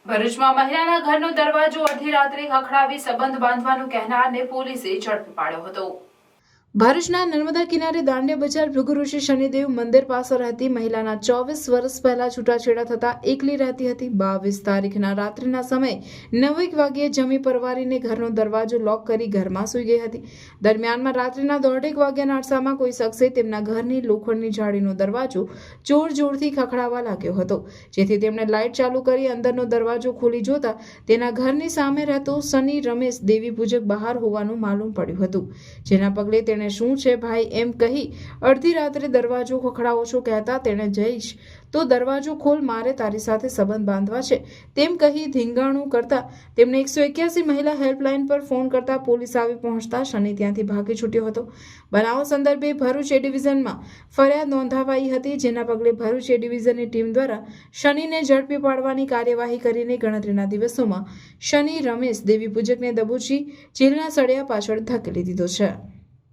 ભરૂચમાં મહિલાના ઘરનો દરવાજો અડધી રાત્રે ખખડાવી સંબંધ બાંધવાનું કહેનારને પોલીસે ઝડપી પાડ્યો હતો। ભરૂચના નર્મદા કિનારે દાંડિયા બજાર ભૃગુ ઋષિ શનિદેવ મંદિર પાસે રહેતી મહિલાના 24 વર્ષ પહેલા છૂટાછેડા થતા એકલી રહેતી હતી। 22 તારીખના રાત્રિના સમયે 9 વાગ્યે જમી પરવારીને ઘરનો દરવાજો લોક કરી ઘરમાં સૂઈ ગઈ હતી। દરમિયાનમાં રાત્રિના 1:30 વાગ્યાના અરસામાં કોઈ શખ્સે તેમના ઘરની લોખંડની જાળીનો દરવાજો જોરથી ખખડાવવા લાગ્યો હતો, જેથી તેમણે લાઇટ ચાલુ કરી અંદરનો દરવાજો ખોલી જોતા તેના ઘરની સામે રહેતો શનિ રમેશ દેવી પૂજક બહાર હોવાનું માલુમ પડ્યું હતું, જેના પગલે તેણે શું છે ભાઈ એમ કહી અડધી રાત્રે દરવાજો ખખડાવો છો કહેતા તેણે જઈશ તો દરવાજો ખોલ, મારે તારી સાથે સંબંધ બાંધવા છે તેમ કહી ધીંગાણું કરતા તેમણે 181 મહિલા હેલ્પલાઇન પર ફોન કરતા પોલીસ આવી પહોંચતા શનિ ત્યાંથી ભાગી છૂટ્યો હતો। બનાવ સંદર્ભે ભરૂચ એ ડિવિઝનમાં ફરિયાદ નોંધાવાઈ હતી, જેના પગલે ભરૂચ એ ડિવિઝનની ટીમ દ્વારા શનિને ઝડપી પાડવાની કાર્યવાહી કરીને ગણતરીના દિવસોમાં શનિ રમેશ દેવી પૂજકને દબોચી જેલના સળિયા પાછળ ધકેલી દીધો છે।